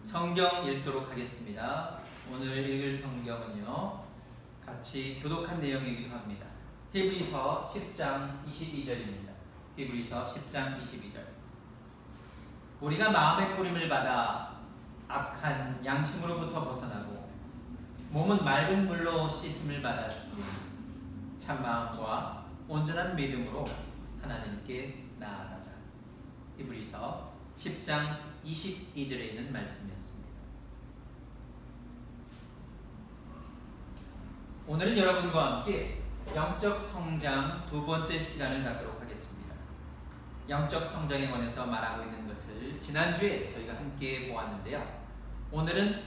성경 읽도록 하겠습니다. 오늘 읽을 성경은요, 같이 교독한 내용이기도 합니다. 히브리서 10장 22절입니다. 히브리서 10장 22절. 우리가 마음의 뿌림을 받아 악한 양심으로부터 벗어나고 몸은 맑은 물로 씻음을 받았으니 참 마음과 온전한 믿음으로 하나님께 나아가자. 히브리서 10장 22절에 있는 말씀이었습니다. 오늘은 여러분과 함께 영적 성장 두 번째 시간을 갖도록 하겠습니다. 영적 성장에 관해서 말하고 있는 것을 지난주에 저희가 함께 보았는데요. 오늘은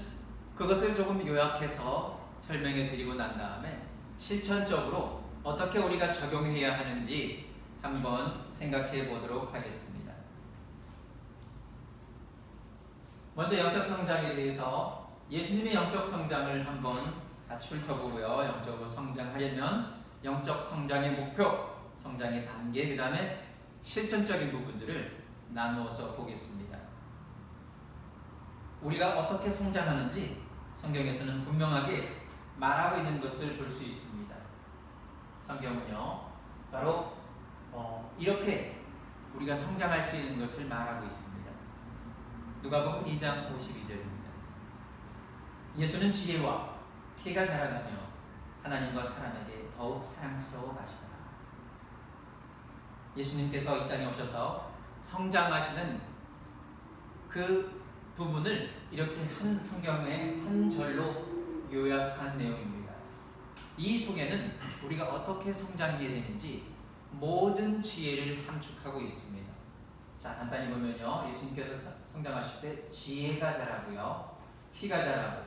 그것을 조금 요약해서 설명해 드리고 난 다음에 실천적으로 어떻게 우리가 적용해야 하는지 한번 생각해 보도록 하겠습니다. 먼저 영적 성장에 대해서 예수님의 영적 성장을 한번 같이 훑어보고요. 영적으로 성장하려면 영적 성장의 목표, 성장의 단계, 그 다음에 실천적인 부분들을 나누어서 보겠습니다. 우리가 어떻게 성장하는지 성경에서는 분명하게 말하고 있는 것을 볼 수 있습니다. 성경은요, 바로 이렇게 우리가 성장할 수 있는 것을 말하고 있습니다. 누가복음 2장 52절입니다. 예수는 지혜와 피가 자라가며 하나님과 사람에게 더욱 사랑스러워 가시더라. 예수님께서 이 땅에 오셔서 성장하시는 그 부분을 이렇게 한 성경의 한 절로 요약한 내용입니다. 이 속에는 우리가 어떻게 성장해야 되는지 모든 지혜를 함축하고 있습니다. 자, 간단히 보면요, 예수님께서 성장하실 때 지혜가 자라고요, 피가 자라고.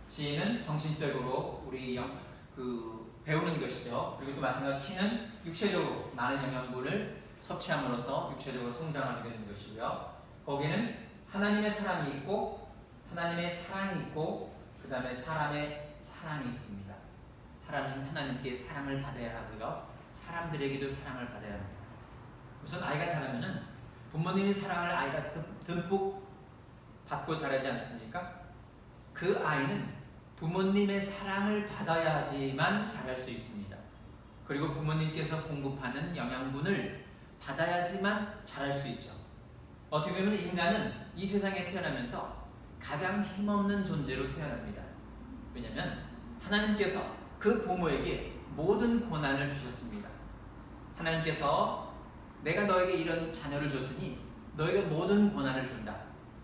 지혜는 정신적으로 우리 배우는 것이죠. 그리고 또 마찬가지로 피는 육체적으로 많은 영양분을 섭취함으로써 육체적으로 성장하게 되는 것이고요. 거기는 하나님의 사랑이 있고 하나님의 사랑이 있고 그 다음에 사람의 사랑이 있습니다. 하나님께 사랑을 받아야 하고요, 사람들에게도 사랑을 받아야 합니다. 우선 아이가 자라면은 부모님의 사랑을 아이가 듬뿍 받고 자라지 않습니까? 그 아이는 부모님의 사랑을 받아야지만 자랄 수 있습니다. 그리고 부모님께서 공급하는 영양분을 받아야지만 자랄 수 있죠. 어떻게 보면 인간은 이 세상에 태어나면서 가장 힘없는 존재로 태어납니다. 왜냐하면 하나님께서 그 부모에게 모든 고난을 주셨습니다. 하나님께서 내가 너에게 이런 자녀를 줬으니 너에게 모든 고난을 준다.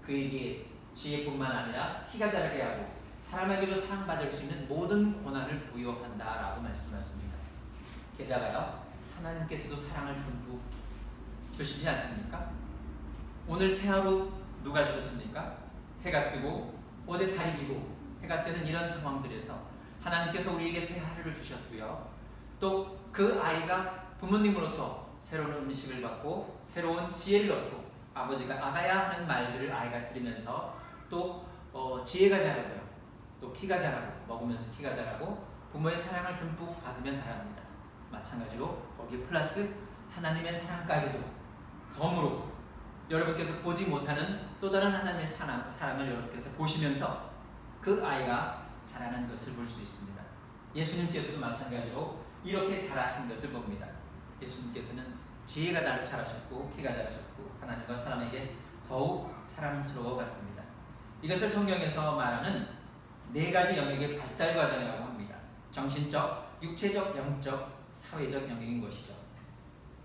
그에게 지혜뿐만 아니라 키가 자라게 하고 사람에게도 사랑받을 수 있는 모든 고난을 부여한다 라고 말씀하십니다. 게다가요, 하나님께서도 사랑을 듬뿍 주시지 않습니까? 오늘 새하루 누가 주셨습니까? 해가 뜨고 어제 달이 지고 해가 뜨는 이런 상황들에서 하나님께서 우리에게 새하루를 주셨고요, 또 그 아이가 부모님으로부터 새로운 음식을 받고 새로운 지혜를 얻고 아버지가 알아야 하는 말들을 아이가 들으면서 또 지혜가 자라고요, 또 키가 자라고, 먹으면서 키가 자라고 부모의 사랑을 듬뿍 받으며 자랍니다. 마찬가지로 거기에 플러스 하나님의 사랑까지도 덤으로 여러분께서 보지 못하는 또 다른 하나님의 사랑을 여러분께서 보시면서 그 아이가 자라는 것을 볼 수 있습니다. 예수님께서도 마찬가지로 이렇게 자라신 것을 봅니다. 예수님께서는 지혜가 자라셨고 키가 자라셨고 하나님과 사람에게 더욱 사랑스러워 갔습니다. 이것을 성경에서 말하는 네 가지 영역의 발달 과정이라고 합니다. 정신적, 육체적, 영적, 사회적 영역인 것이죠.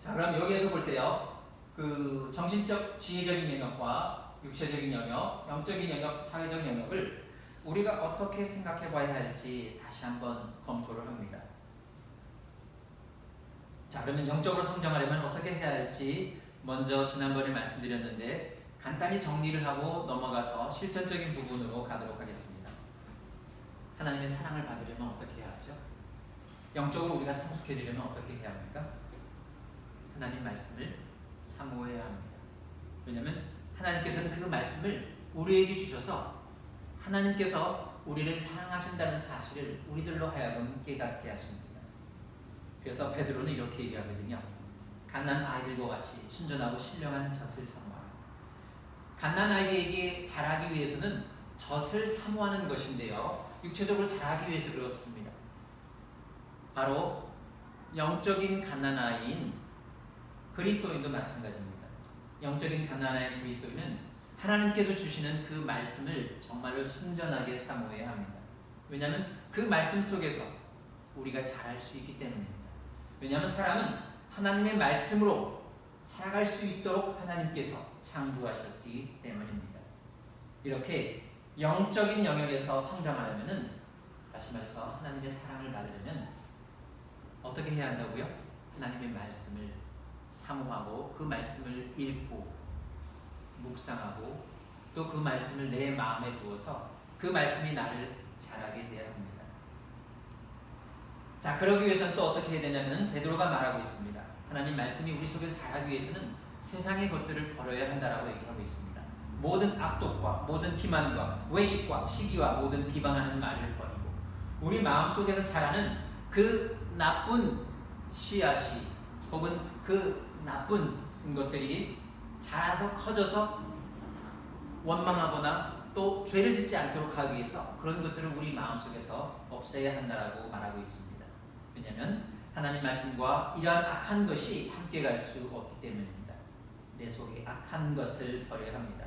자, 그럼 여기에서 볼 때요, 그 정신적, 지혜적인 영역과 육체적인 영역, 영적인 영역, 사회적 영역을 우리가 어떻게 생각해 봐야 할지 다시 한번 검토를 합니다. 자, 그러면 영적으로 성장하려면 어떻게 해야 할지 먼저 지난번에 말씀드렸는데 간단히 정리를 하고 넘어가서 실천적인 부분으로 가도록 하겠습니다. 하나님의 사랑을 받으려면 어떻게 해야 하죠? 영적으로 우리가 성숙해지려면 어떻게 해야 합니까? 하나님 말씀을 사모해야 합니다. 왜냐하면 하나님께서는 그 말씀을 우리에게 주셔서 하나님께서 우리를 사랑하신다는 사실을 우리들로 하여금 깨닫게 하십니다. 그래서 베드로는 이렇게 얘기하거든요. 갓난 아이들과 같이 순전하고 신령한 젖을 사모하라. 갓난 아이에게 자라기 위해서는 젖을 사모하는 것인데요. 육체적으로 자라기 위해서 그렇습니다. 바로 영적인 갓난아이인 그리스도인도 마찬가지입니다. 영적인 갓난아이인 그리스도인은 하나님께서 주시는 그 말씀을 정말로 순전하게 사모해야 합니다. 왜냐하면 그 말씀 속에서 우리가 자랄 수 있기 때문입니다. 왜냐하면 사람은 하나님의 말씀으로 살아갈 수 있도록 하나님께서 창조하셨기 때문입니다. 이렇게 영적인 영역에서 성장하려면, 다시 말해서 하나님의 사랑을 받으려면 어떻게 해야 한다고요? 하나님의 말씀을 사모하고 그 말씀을 읽고 묵상하고 또 그 말씀을 내 마음에 두어서 그 말씀이 나를 자라게 되어야 합니다. 자, 그러기 위해서는 또 어떻게 해야 되냐면 베드로가 말하고 있습니다. 하나님 말씀이 우리 속에서 자라기 위해서는 세상의 것들을 버려야 한다라고 얘기하고 있습니다. 모든 악독과 모든 기만과 외식과 시기와 모든 비방하는 말을 버리고 우리 마음속에서 자라는 그 나쁜 씨앗이 혹은 그 나쁜 것들이 자라서 커져서 원망하거나 또 죄를 짓지 않도록 하기 위해서 그런 것들을 우리 마음속에서 없애야 한다라고 말하고 있습니다. 왜냐하면 하나님 말씀과 이러한 악한 것이 함께 갈 수 없기 때문입니다. 내 속에 악한 것을 버려야 합니다.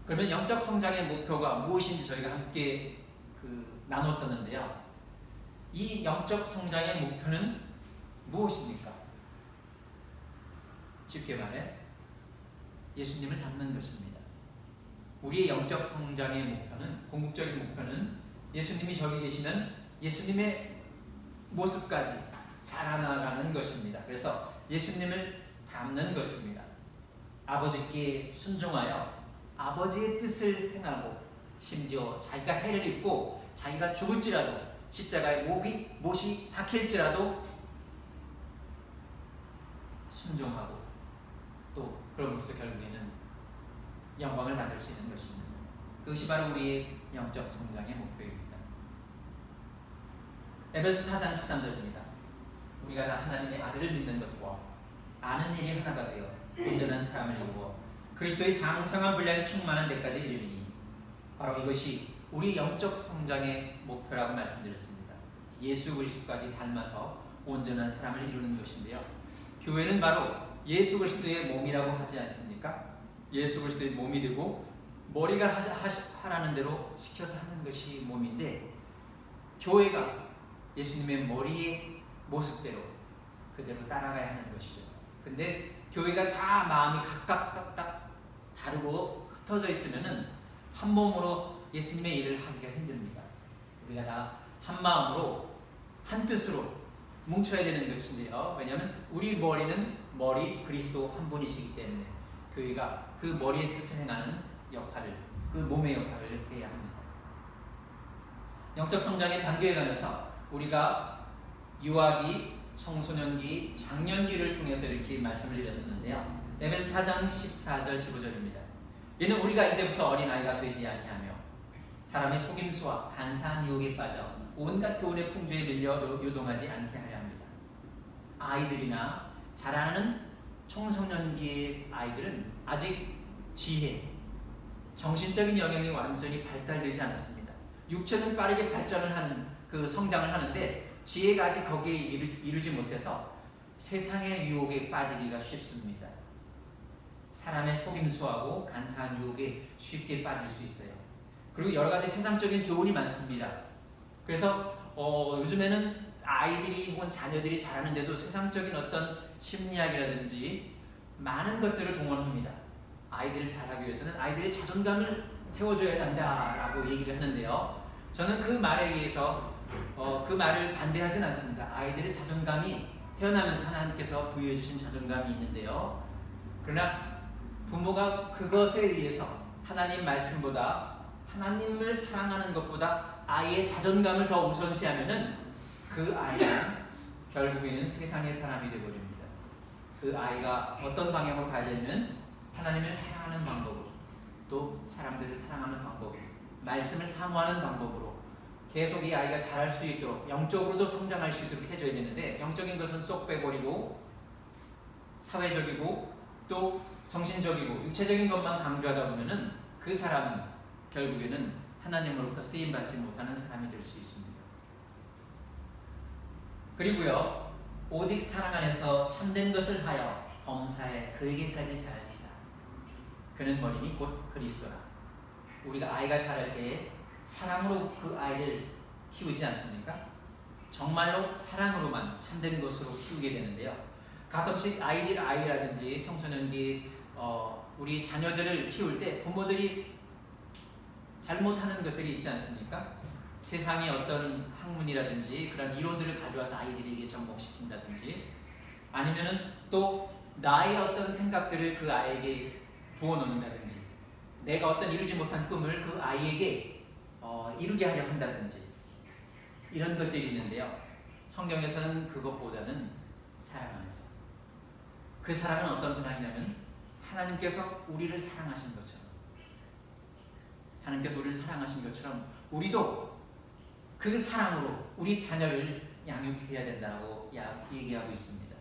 그러면 영적 성장의 목표가 무엇인지 저희가 함께 나눴었는데요. 이 영적 성장의 목표는 무엇입니까? 쉽게 말해 예수님을 닮는 것입니다. 우리의 영적 성장의 목표는, 궁극적인 목표는 예수님이 저기 계시는 예수님의 모습까지 자라나가는 것입니다. 그래서 예수님을 닮는 것입니다. 아버지께 순종하여 아버지의 뜻을 행하고 심지어 자기가 해를 입고 자기가 죽을지라도 십자가에 못이 박힐지라도 순종하고 또 그러면서 결국에는 영광을 받을 수 있는 것입니다. 그것이 바로 우리의 영적 성장의 목표입니다. 에베소 4장 13절입니다. 우리가 다 하나님의 아들을 믿는 것과 아는 일이 하나가 되어 온전한 사람을 이루어 그리스도의 장성한 분량이 충만한 데까지 이르리니 바로 이것이 우리 영적 성장의 목표라고 말씀드렸습니다. 예수 그리스도까지 닮아서 온전한 사람을 이루는 것인데요. 교회는 바로 예수 그리스도의 몸이라고 하지 않습니까? 예수 그리스도의 몸이 되고 머리가 하라는 대로 시켜서 하는 것이 몸인데 교회가 예수님의 머리의 모습대로 그대로 따라가야 하는 것이죠. 근데 교회가 다 마음이 각각 다르고 흩어져 있으면은 한 몸으로 예수님의 일을 하기가 힘듭니다. 우리가 다 한 마음으로 한 뜻으로 뭉쳐야 되는 것인데요. 왜냐하면 우리 머리는 머리 그리스도 한 분이시기 때문에 교회가 그 머리의 뜻을 행하는 역할을, 그 몸의 역할을 해야 합니다. 영적 성장의 단계에 관해서 우리가 유아기, 청소년기, 장년기를 통해서 이렇게 말씀을 드렸었는데요. 에베소 4장 14절 15절입니다. 이는 우리가 이제부터 어린아이가 되지 아니하며 사람의 속임수와 간사한 유혹에 빠져 온갖 교훈의 풍조에 밀려 요동하지 않게 하려 합니다. 아이들이나 자라는 청소년기의 아이들은 아직 지혜, 정신적인 영역이 완전히 발달되지 않았습니다. 육체는 빠르게 발전을 하는 성장을 하는데 지혜가 아직 거기에 이르지 못해서 세상의 유혹에 빠지기가 쉽습니다. 사람의 속임수하고 간사한 유혹에 쉽게 빠질 수 있어요. 그리고 여러 가지 세상적인 교훈이 많습니다. 그래서 요즘에는 아이들이 혹은 자녀들이 자라는데도 세상적인 어떤 심리학이라든지 많은 것들을 동원합니다. 아이들을 자라기 위해서는 아이들의 자존감을 세워줘야 한다라고 얘기를 하는데요. 저는 그 말에 의해서 그 말을 반대하진 않습니다. 아이들의 자존감이 태어나면서 하나님께서 부여해 주신 자존감이 있는데요. 그러나 부모가 그것에 의해서 하나님 말씀보다 하나님을 사랑하는 것보다 아이의 자존감을 더 우선시하면은 그 아이는 결국에는 세상의 사람이 되어버립니다. 그 아이가 어떤 방향으로 가야 되냐면 하나님을 사랑하는 방법으로, 또 사람들을 사랑하는 방법, 말씀을 사모하는 방법으로 계속 이 아이가 자랄 수 있도록 영적으로도 성장할 수 있도록 해줘야 되는데, 영적인 것은 쏙 빼버리고 사회적이고 또 정신적이고 육체적인 것만 강조하다 보면은 그 사람은 결국에는 하나님으로부터 쓰임받지 못하는 사람이 될 수 있습니다. 그리고요, 오직 사랑 안에서 참된 것을 하여 범사에 그에게까지 자랄지라. 그는 머리니 곧 그리스도라. 우리가 아이가 자랄 때에 사랑으로 그 아이를 키우지 않습니까? 정말로 사랑으로만 참된 것으로 키우게 되는데요. 가끔씩 아이라든지 청소년기 우리 자녀들을 키울 때 부모들이 잘못하는 것들이 있지 않습니까? 세상의 어떤 학문이라든지 그런 이론들을 가져와서 아이들에게 접목시킨다든지, 아니면은 또 나의 어떤 생각들을 그 아이에게 부어놓는다든지, 내가 어떤 이루지 못한 꿈을 그 아이에게 이루게 하려 한다든지, 이런 것들이 있는데요. 성경에서는 그것보다는 사랑 안에서, 그 사랑은 어떤 사랑이냐면 하나님께서 우리를 사랑하신 것처럼, 하나님께서 우리를 사랑하신 것처럼 우리도 그 사랑으로 우리 자녀를 양육해야 된다고 얘기하고 있습니다.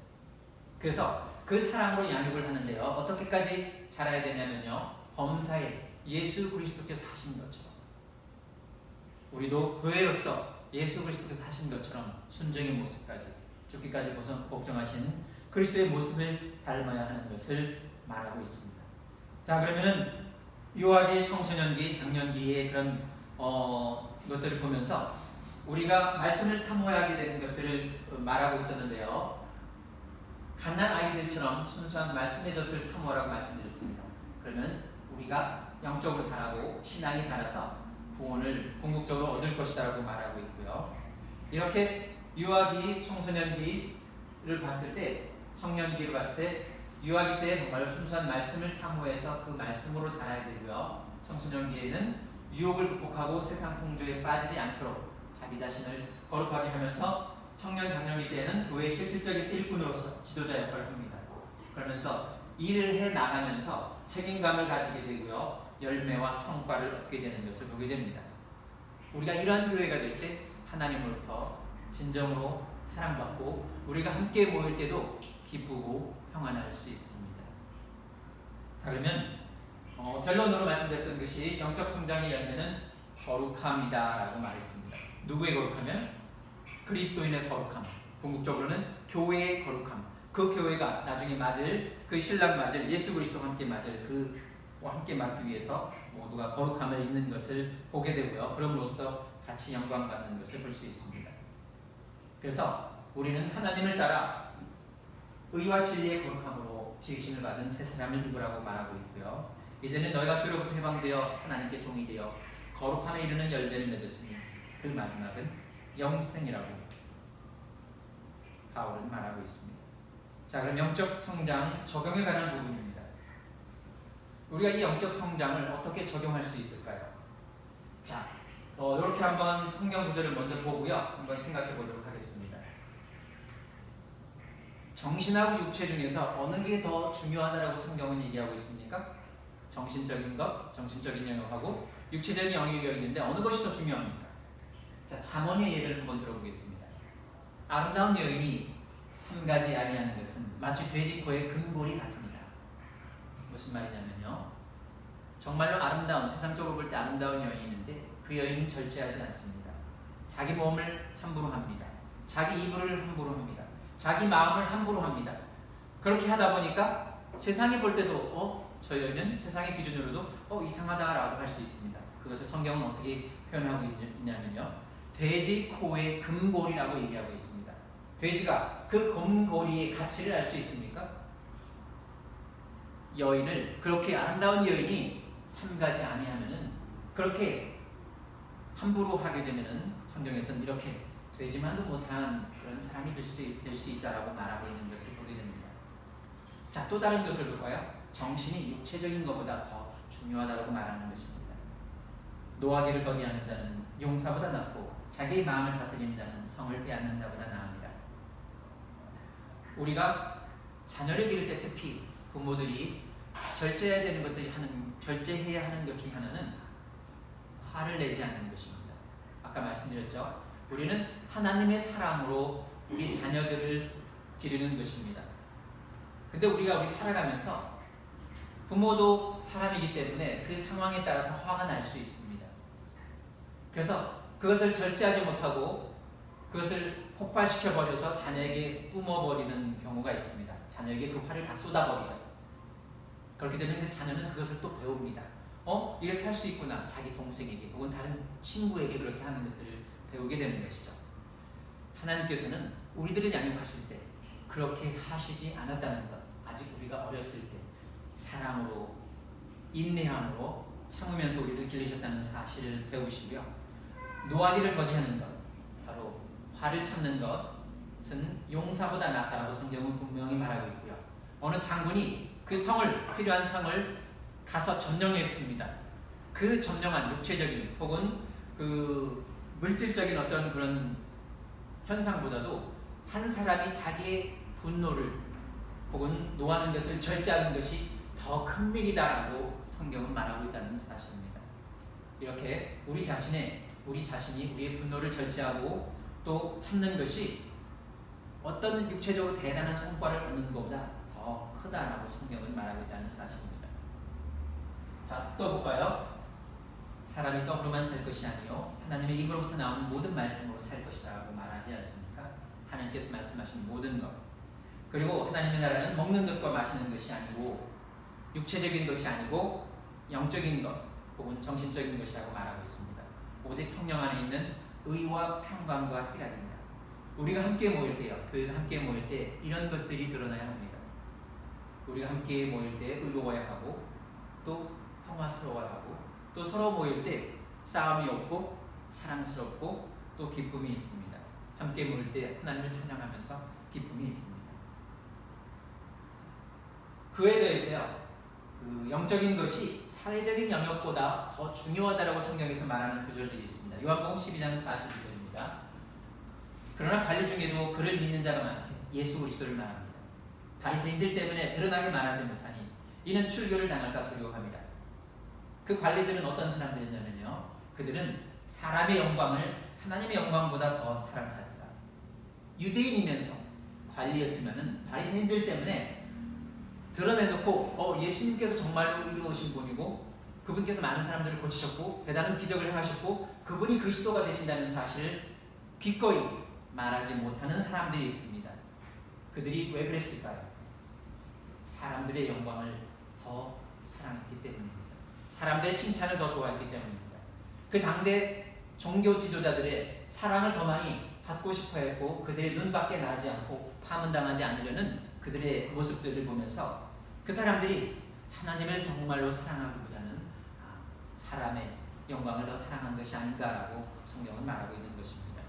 그래서 그 사랑으로 양육을 하는데요, 어떻게까지 자라야 되냐면요, 범사에 예수 그리스도께서 하신 것처럼 우리도 교회로서 예수 그리스도께서 하신 것처럼 순종의 모습까지, 죽기까지 복종하신 그리스도의 모습을 닮아야 하는 것을 말하고 있습니다. 자, 그러면은 유아기, 청소년기, 장년기의 그런 것들을 보면서 우리가 말씀을 사모하게 되는 것들을 말하고 있었는데요. 갓난 아이들처럼 순수한 말씀의 젖을 사모하라고 말씀드렸습니다. 그러면 우리가 영적으로 자라고 신앙이 자라서 구원을 궁극적으로 얻을 것이다라고 말하고 있고요. 이렇게 유아기, 청소년기를 봤을 때, 청년기를 봤을 때, 유아기 때 정말로 순수한 말씀을 사모해서 그 말씀으로 자라야 되고요. 청소년기에는 유혹을 극복하고 세상 풍조에 빠지지 않도록 자기 자신을 거룩하게 하면서, 청년 장년기 때에는 교회의 실질적인 일꾼으로서 지도자 역할을 합니다. 그러면서 일을 해 나가면서 책임감을 가지게 되고요, 열매와 성과를 얻게 되는 것을 보게 됩니다. 우리가 이러한 교회가 될 때 하나님으로부터 진정으로 사랑받고 우리가 함께 모일 때도 기쁘고 평안할 수 있습니다. 자, 그러면 결론으로 말씀드렸던 것이 영적 성장의 열매는 거룩함이다라고 말했습니다. 누구의 거룩함이면? 그리스도인의 거룩함, 궁극적으로는 교회의 거룩함. 그 교회가 나중에 맞을, 그 신랑 맞을 예수 그리스도와 함께 맞을 그와 함께 맞기 위해서 모두가 거룩함을 입는 것을 보게 되고요, 그럼으로써 같이 영광받는 것을 볼 수 있습니다. 그래서 우리는 하나님을 따라 의와 진리의 거룩함으로 지으심을 받은 새 사람을 누구라고 말하고 있고요. 이제는 너희가 죄로부터 해방되어 하나님께 종이 되어 거룩함에 이르는 열매를 맺었으니 그 마지막은 영생이라고 바울은 말하고 있습니다. 자, 그럼 영적 성장 적용에 관한 부분입니다. 우리가 이 영적 성장을 어떻게 적용할 수 있을까요? 자, 이렇게 한번 성경 구절을 먼저 보고요, 한번 생각해 보도록 하겠습니다. 정신하고 육체 중에서 어느 게 더 중요하다라고 성경은 얘기하고 있습니까? 정신적인 것, 정신적인 영역하고 육체적인 영역이 있는데 어느 것이 더 중요합니까? 자, 잠언의 예를 한번 들어보겠습니다. 아름다운 여인이 3가지 아니하는 것은 마치 돼지 코의 금골이 같습니다. 무슨 말이냐면요, 정말로 아름다운, 세상적으로 볼 때 아름다운 여인이 있는데 그 여인은 절제하지 않습니다. 자기 몸을 함부로 합니다. 자기 이불을 함부로 합니다. 자기 마음을 함부로 합니다. 그렇게 하다 보니까 세상이 볼 때도 저 여인은 세상의 기준으로도 이상하다라고 할 수 있습니다. 그것을 성경은 어떻게 표현하고 있냐면요, 돼지 코의 금골이라고 얘기하고 있습니다. 돼지가 그 금고리의 가치를 알 수 있습니까? 여인을, 그렇게 아름다운 여인이 3가지 아니하면은, 그렇게 함부로 하게 되면은 성경에서는 이렇게 되지만도 못한 그런 사람이 될 수 있다라고 말하고 있는 것을 보게 됩니다. 자, 또 다른 것을 볼까요? 정신이 육체적인 것보다 더 중요하다고 말하는 것입니다. 노하기를 더디하는 자는 용사보다 낫고 자기의 마음을 다스리는 자는 성을 빼앗는 자보다 나으니라. 우리가 자녀를 기를 때 특히 부모들이 절제해야 되는 것들이 절제해야 하는 것 중 하나는 화를 내지 않는 것입니다. 아까 말씀드렸죠? 우리는 하나님의 사랑으로 우리 자녀들을 기르는 것입니다. 근데 우리 살아가면서 부모도 사람이기 때문에 그 상황에 따라서 화가 날 수 있습니다. 그래서 그것을 절제하지 못하고 그것을 폭발시켜버려서 자녀에게 뿜어버리는 경우가 있습니다. 자녀에게 그 화를 다 쏟아버리죠. 그렇게 되면 그 자녀는 그것을 또 배웁니다. 이렇게 할 수 있구나. 자기 동생에게 혹은 다른 친구에게 그렇게 하는 것들을 배우게 되는 것이죠. 하나님께서는 우리들을 양육하실 때 그렇게 하시지 않았다는 것, 아직 우리가 어렸을 때 사랑으로, 인내함으로 참으면서 우리를 기르셨다는 사실을 배우시고요. 노하기를 더디하는 것, 바로 화를 참는 것은 용사보다 낫다라고 성경은 분명히 말하고 있고요. 어느 장군이 그 성을, 필요한 성을 가서 점령했습니다. 그 점령한 육체적인 혹은 그 물질적인 어떤 그런 현상보다도 한 사람이 자기의 분노를 혹은 노하는 것을 절제하는 것이 더 큰 일이다라고 성경은 말하고 있다는 사실입니다. 이렇게 우리 자신이 우리의 분노를 절제하고 또 참는 것이 어떤 육체적으로 대단한 성과를 얻는 것보다 더 크다라고 성경은 말하고 있다는 사실입니다. 자, 또 볼까요? 사람이 떡으로만 살 것이 아니요 하나님의 입으로부터 나오는 모든 말씀으로 살 것이라고 말하지 않습니까? 하나님께서 말씀하신 모든 것. 그리고 하나님의 나라는 먹는 것과 마시는 것이 아니고 육체적인 것이 아니고 영적인 것 혹은 정신적인 것이라고 말하고 있습니다. 오직 성령 안에 있는 의와 평강과 희락입니다. 우리가 함께 모일 때요, 교회가 함께 모일 때 이런 것들이 드러나야 합니다. 우리가 함께 모일 때 의로워야 하고 또 평화스러워야 하고 또 서로 모일 때 싸움이 없고 사랑스럽고 또 기쁨이 있습니다. 함께 모일 때 하나님을 찬양하면서 기쁨이 있습니다. 그에 대해서요, 그 영적인 것이 사회적인 영역보다 더 중요하다라고 성경에서 말하는 구절들이 있습니다. 요한복음 12장 42절입니다. 그러나 관리 중에도 그를 믿는 자가 많게 예수 그리스도를 말합니다. 바리새인들 때문에 드러나게 말하지 못하니 이는 출교를 당할까 두려워합니다. 그 관리들은 어떤 사람들이냐면요, 그들은 사람의 영광을 하나님의 영광보다 더 사랑하더라. 유대인이면서 관리였지만은 바리새인들 때문에 드러내놓고 예수님께서 정말로 이루어진 분이고 그분께서 많은 사람들을 고치셨고 대단한 기적을 행하셨고 그분이 그리스도가 되신다는 사실을 기꺼이 말하지 못하는 사람들이 있습니다. 그들이 왜 그랬을까요? 사람들의 영광을 더 사랑했기 때문입니다. 사람들의 칭찬을 더 좋아했기 때문입니다. 그 당대 종교 지도자들의 사랑을 더 많이 받고 싶어 했고 그들의 눈밖에 나지 않고 파문당하지 않으려는 그들의 모습들을 보면서 그 사람들이 하나님을 정말로 사랑하기보다는 사람의 영광을 더 사랑한 것이 아닌가라고 성경은 말하고 있는 것입니다.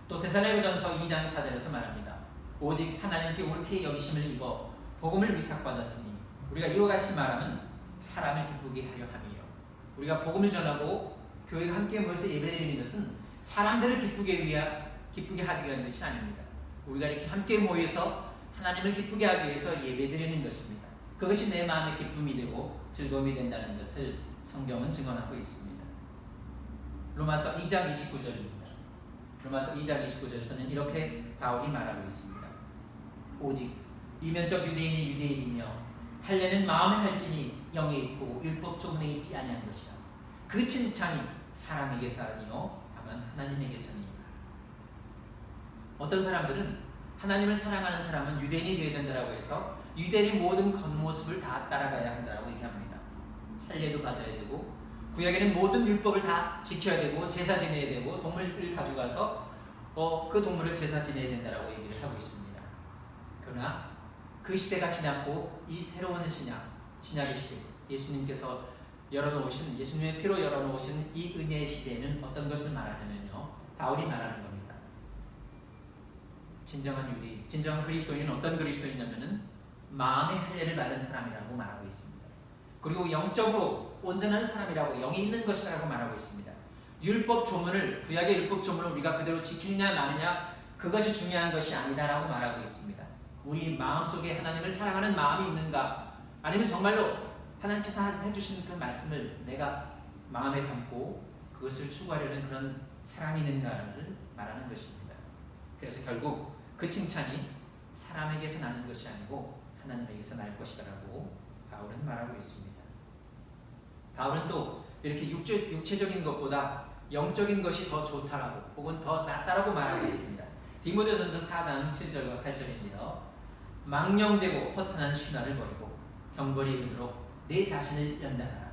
또 데살로니가전서 2장 4절에서 말합니다. 오직 하나님께 옳게 여기심을 입어 복음을 위탁받았으니 우리가 이와 같이 말하면 사람을 기쁘게 하려 함이요. 우리가 복음을 전하고 교회가 함께 모여서 예배드리는 것은 사람들을 기쁘게 하기 위한 것이 아닙니다. 우리가 이렇게 함께 모여서 하나님을 기쁘게 하기 위해서 예배드리는 것입니다. 그것이 내 마음의 기쁨이 되고 즐거움이 된다는 것을 성경은 증언하고 있습니다. 로마서 2장 29절입니다. 로마서 2장 29절에서는 이렇게 바울이 말하고 있습니다. 오직 이면적 유대인이 유대인이며 할례는 마음의 할지니 영에 있고 율법 조문에 있지 아니한 것이라. 그 칭찬이 사람에게서 아니요 다만 하나님에게서니라. 어떤 사람들은 하나님을 사랑하는 사람은 유대인이 되어야 된다고 해서 유대인의 모든 겉모습을 다 따라가야 한다고 얘기합니다. 할례도 받아야 되고 구약에는 모든 율법을 다 지켜야 되고 제사 지내야 되고 동물을 가져가서 그 동물을 제사 지내야 된다고 얘기를 하고 있습니다. 그러나 그 시대가 지났고 이 새로운 신약의 시대, 예수님께서 열어놓으신, 예수님의 피로 열어놓으신 이 은혜의 시대에는 어떤 것을 말하냐면요, 바울이 말하는 겁니다. 진정한 유대인, 진정한 그리스도인은 어떤 그리스도인이냐면은 마음의 할례를 받은 사람이라고 말하고 있습니다. 그리고 영적으로 온전한 사람이라고, 영이 있는 것이라고 말하고 있습니다. 율법 조문을, 구약의 율법 조문을 우리가 그대로 지키느냐 마느냐 그것이 중요한 것이 아니다라고 말하고 있습니다. 우리 마음속에 하나님을 사랑하는 마음이 있는가, 아니면 정말로 하나님께서 해주신 그 말씀을 내가 마음에 담고 그것을 추구하려는 그런 사랑이 있는가를 말하는 것입니다. 그래서 결국 그 칭찬이 사람에게서 나는 것이 아니고 하나님에게서 날 것이라고 바울은 말하고 있습니다. 바울은 또 이렇게 육체적인 것보다 영적인 것이 더 좋다라고 혹은 더 낫다라고 말하고 있습니다. 디모데전서 4장 7절과 8절입니다. 망령되고 허탄한 신화를 버리고 경건에 이르도록 내 자신을 연단하라.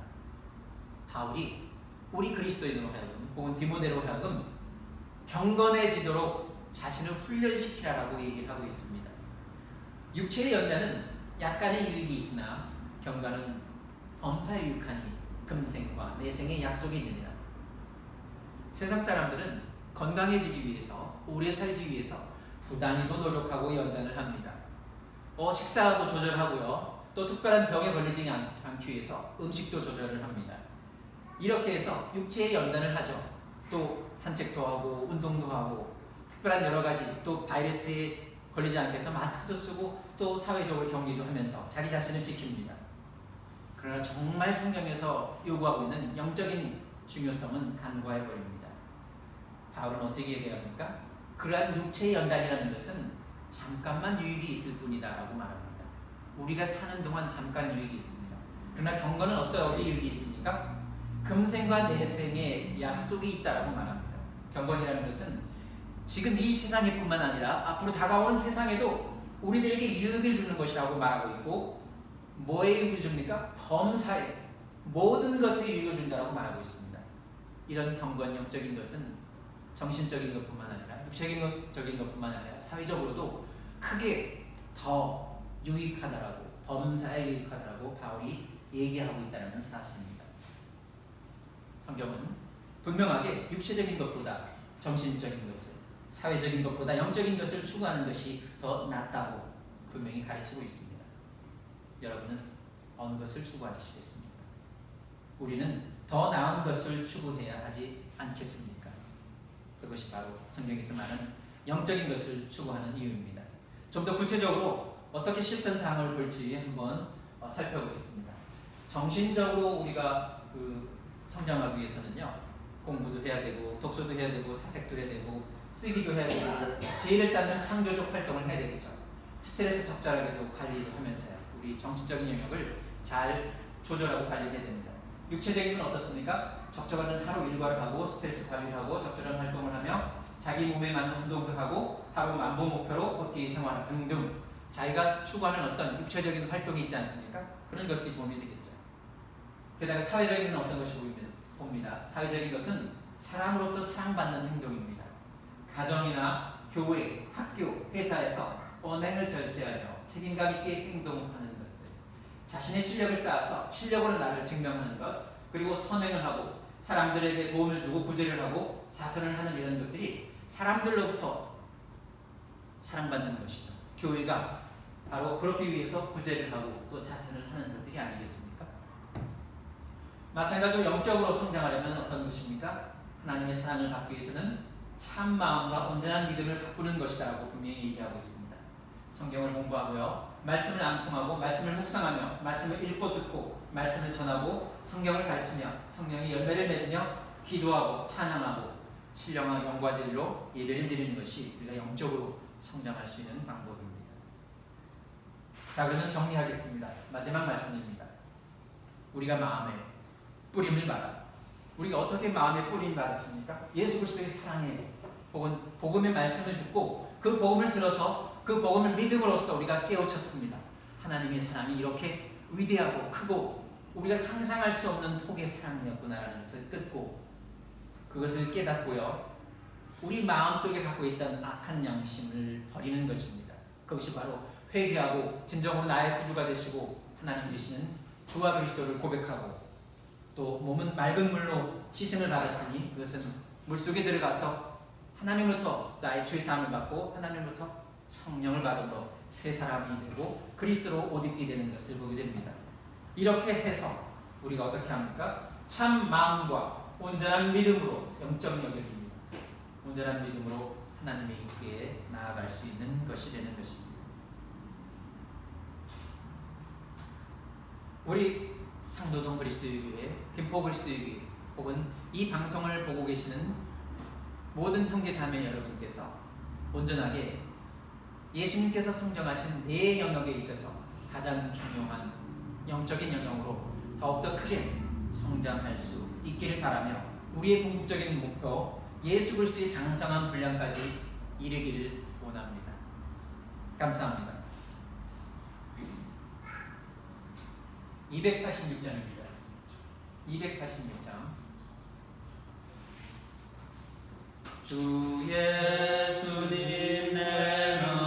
바울이 우리 그리스도인으로 하여금 혹은 디모데로 하여금 경건해지도록 자신을 훈련시키라라고 얘기를 하고 있습니다. 육체의 연단은 약간의 유익이 있으나 경건은 범사에 유익하니 금생과 내생의 약속이 있느니라. 세상 사람들은 건강해지기 위해서, 오래 살기 위해서 부단히도 노력하고 연단을 합니다. 식사도 조절하고요. 또 특별한 병에 걸리지 않기 위해서 음식도 조절을 합니다. 이렇게 해서 육체의 연단을 하죠. 또 산책도 하고 운동도 하고 특별한 여러 가지 또 바이러스에 걸리지 않게 해서 마스크도 쓰고 또 사회적으로 격리도 하면서 자기 자신을 지킵니다. 그러나 정말 성경에서 요구하고 있는 영적인 중요성은 간과해 버립니다. 바울은 어떻게 얘기합니까? 그러한 육체의 연단이라는 것은 잠깐만 유익이 있을 뿐이다 라고 말합니다. 우리가 사는 동안 잠깐 유익이 있습니다. 그러나 경건은 어디 유익이 있습니까? 금생과 내생의 약속이 있다라고 말합니다. 경건이라는 것은 지금 이 세상에 뿐만 아니라 앞으로 다가오는 세상에도 우리들에게 유익을 주는 것이라고 말하고 있고, 뭐에 유익을 줍니까? 범사에 모든 것에 유익을 준다라고 말하고 있습니다. 이런 경건 영적인 것은 정신적인 것뿐만 아니라 육체적인 것뿐만 아니라 사회적으로도 크게 더 유익하다라고, 범사에 유익하다라고 바울이 얘기하고 있다는 사실입니다. 성경은 분명하게 육체적인 것보다 정신적인 것을, 사회적인 것보다 영적인 것을 추구하는 것이 더 낫다고 분명히 가르치고 있습니다. 여러분은 어느 것을 추구하시겠습니까? 우리는 더 나은 것을 추구해야 하지 않겠습니까? 그것이 바로 성경에서 말하는 영적인 것을 추구하는 이유입니다. 좀 더 구체적으로 어떻게 실천사항을 볼지 한번 살펴보겠습니다. 정신적으로 우리가 성장하기 위해서는요, 공부도 해야 되고 독서도 해야 되고 사색도 해야 되고 쓰기도 해야 되고 지혜를 쌓는 창조적 활동을 해야 되겠죠. 스트레스 적절하게도 관리를 하면서요, 우리 정신적인 영역을 잘 조절하고 관리해야 됩니다. 육체적인 건 어떻습니까? 적절한 하루 일과를 하고 스트레스 관리를 하고 적절한 활동을 하며 자기 몸에 맞는 운동도 하고 하루 만보 목표로 걷기 생활 등등 자기가 추구하는 어떤 육체적인 활동이 있지 않습니까? 그런 것들이 도움이 되겠죠. 게다가 사회적인 건 어떤 것이 봅니다. 사회적인 것은 사람으로부터 사랑받는 행동입니다. 가정이나 교회, 학교, 회사에서 언행을 절제하여 책임감 있게 행동하는 것들, 자신의 실력을 쌓아서 실력으로 나를 증명하는 것, 그리고 선행을 하고 사람들에게 도움을 주고 구제를 하고 자선을 하는 이런 것들이 사람들로부터 사랑받는 것이죠. 교회가 바로 그렇기 위해서 구제를 하고 또 자선을 하는 것들이 아니겠습니까? 마찬가지로 영적으로 성장하려면 어떤 것입니까? 하나님의 사랑을 받기 위해서는 참 마음과 온전한 믿음을 가꾸는 것이다 라고 분명히 얘기하고 있습니다. 성경을 공부하고요, 말씀을 암송하고 말씀을 묵상하며 말씀을 읽고 듣고 말씀을 전하고 성경을 가르치며 성령이 열매를 맺으며 기도하고 찬양하고 신령한 영과 진리로 예배를 드리는 것이 우리가 영적으로 성장할 수 있는 방법입니다. 자, 그러면 정리하겠습니다. 마지막 말씀입니다. 우리가 마음에 뿌림을 받아. 우리가 어떻게 마음에 뿌림을 받았습니까? 예수 그리스도의 사랑에 혹은 복음의 말씀을 듣고 그 복음을 들어서 그 복음을 믿음으로써 우리가 깨우쳤습니다. 하나님의 사랑이 이렇게 위대하고 크고 우리가 상상할 수 없는 폭의 사랑이었구나라는 것을 듣고 그것을 깨닫고요, 우리 마음속에 갖고 있던 악한 양심을 버리는 것입니다. 그것이 바로 회개하고 진정으로 나의 구주가 되시고 하나님 되시는 주와 그리스도를 고백하고 또 몸은 맑은 물로 씻음을 받았으니 그것은 물속에 들어가서 하나님으로부터 나의 죄사함을 받고 하나님으로부터 성령을 받음으로 새 사람이 되고 그리스도로 옷 입게 되는 것을 보게 됩니다. 이렇게 해서 우리가 어떻게 합니까? 참 마음과 온전한 믿음으로 영적 영역입니다. 온전한 믿음으로 하나님의 인격에 나아갈 수 있는 것이 되는 것입니다. 우리 상도동 그리스도의 교회, 김포 그리스도의 교회 혹은 이 방송을 보고 계시는 모든 형제 자매 여러분께서 온전하게 예수님께서 성정하신 네 영역에 있어서 가장 중요한 영적인 영역으로 더욱더 크게 성장할 수 있기를 바라며 우리의 궁극적인 목표 예수 그리스도의 장성한 분량까지 이르기를 원합니다. 감사합니다. 286장입니다. 286장 주의